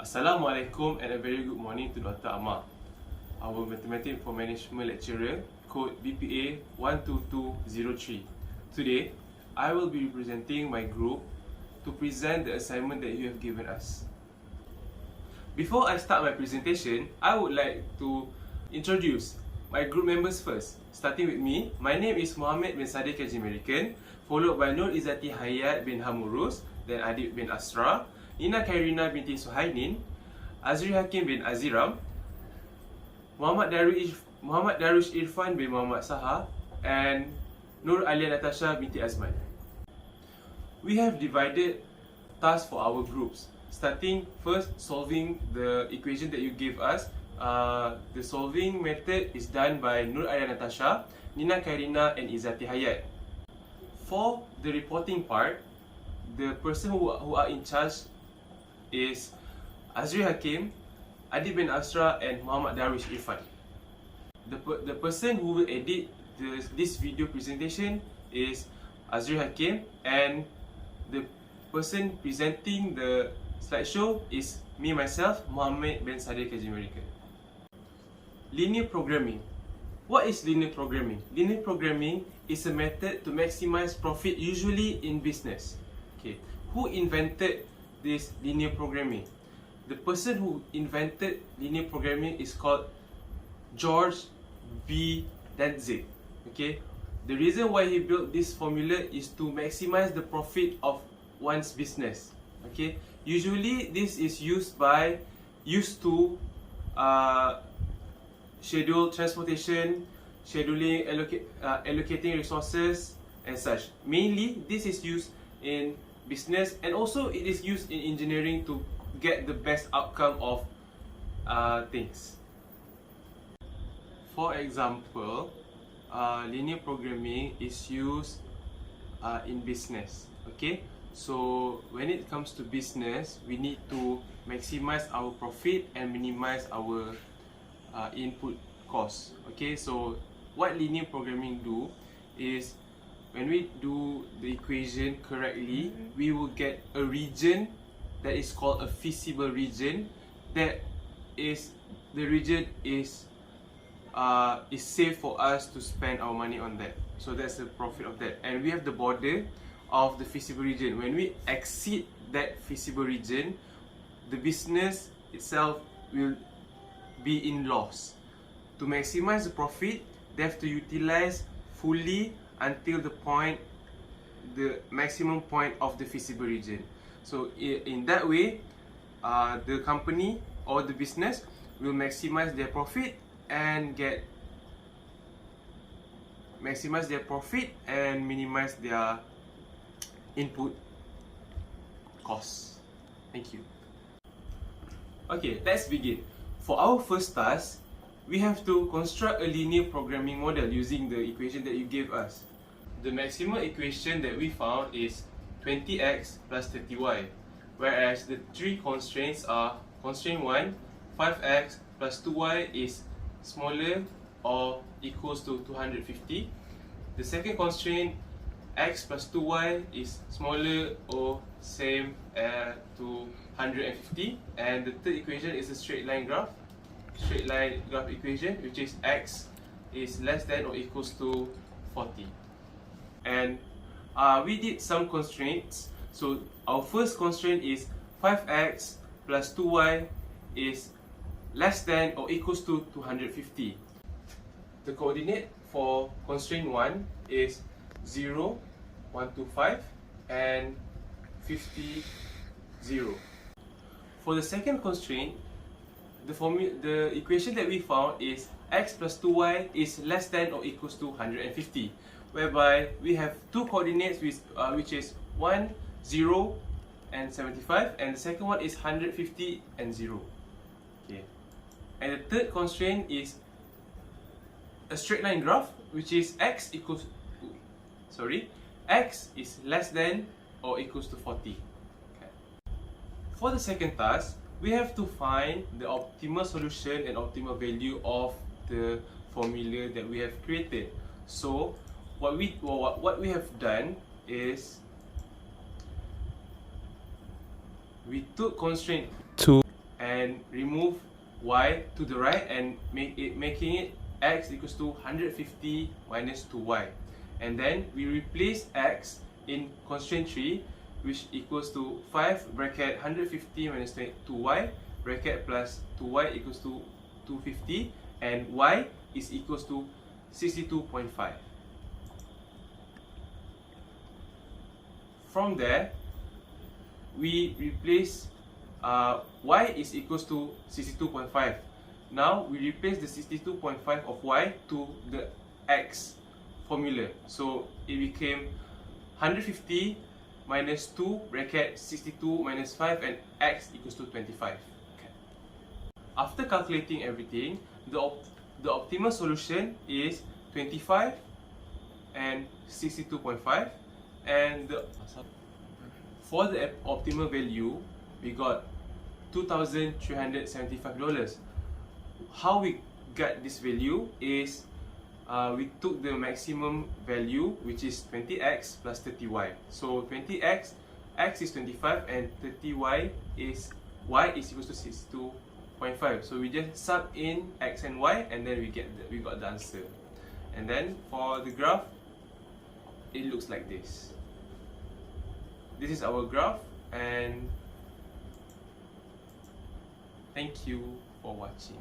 Assalamualaikum and a very good morning to Dr. Amar, our Mathematics for Management lecturer, code BPA 12203. Today, I will be representing my group to present the assignment that you have given us. Before I start my presentation, I would like to introduce my group members first. Starting with me, my name is Muhammad bin Sadiq Haji American, followed by Nur Izzati Hayat bin Hamurus, then Adib bin Asra, Nina Kairina binti Suhainin, Azri Hakim bin Aziram, Muhammad Darush Irfan bin Muhammad Saha, and Nur Alia Natasha binti Azman. We have divided tasks for our groups. Starting first, solving the equation that you gave us. The solving method is done by Nur Alia Natasha, Nina Kairina, and Izzati Hayat. For the reporting part, the person who are in charge is Azri Hakim, Adib bin Asra, and Muhammad Darush Irfan. The person who will edit this video presentation is Azri Hakim, and the person presenting the slideshow is me myself, Muhammad bin Sadiq Haji American. Linear programming. What is linear programming? Linear programming is a method to maximize profit, usually in business. Okay, who invented this linear programming? The person who invented linear programming is called George B. Dantzig. Okay, the reason why he built this formula is to maximize the profit of one's business. Okay, usually this is used to schedule transportation, scheduling, allocating resources, and such. Mainly, this is used in business, and also it is used in engineering to get the best outcome of things. For example, linear programming is used in business. Okay, so when it comes to business, we need to maximize our profit and minimize our input costs. Okay, so what linear programming do is, when we do the equation correctly, we will get a region that is called a feasible region. That is, the region is safe for us to spend our money on that. So that's the profit of that. And we have the border of the feasible region. When we exceed that feasible region, the business itself will be in loss. To maximize the profit, they have to utilize fully until the maximum point of the feasible region. So in that way, the company or the business will maximize their profit and minimize their input costs. Thank you. Okay, let's begin. For our first task, we have to construct a linear programming model using the equation that you gave us. The maximum equation that we found is 20x plus 30y, whereas the three constraints are: constraint 1, 5x plus 2y is smaller or equals to 250. The second constraint, x plus 2y is smaller or same to 150. And the third equation is a straight line graph equation, which is x is less than or equals to 40. And we did some constraints. So our first constraint is 5x plus 2y is less than or equals to 250. The coordinate for constraint 1 is 0, 1 to 5, and 50, 0. For the second constraint, the equation that we found is x plus 2y is less than or equals to 150, whereby we have two coordinates which is 1, 0, and 75, and the second one is 150 and 0. Okay. And the third constraint is a straight line graph, which is x is less than or equals to 40. Okay. For the second task, we have to find the optimal solution and optimal value of the formula that we have created. So what we have done is we took constraint 2 and remove y to the right and making it x equals to 150 minus 2y. And then we replace x in constraint 3, which equals to 5 bracket 150 minus 2y bracket plus 2y equals to 250, and y is equals to 62.5. From there, we replace y is equals to 62.5. Now we replace the 62.5 of y to the x formula. So it became 150 minus 2 bracket 62 minus 5 and x equals to 25. Okay. After calculating everything, the optimal solution is 25 and 62.5, and for the optimal value we got $2,375. How we got this value is we took the maximum value, which is 20x plus 30y. So 20x, x is 25, and 30y is y is equals to 62.5. So we just sub in x and y, and then we got the answer. And then for the graph, it looks like this. This is our graph, and thank you for watching.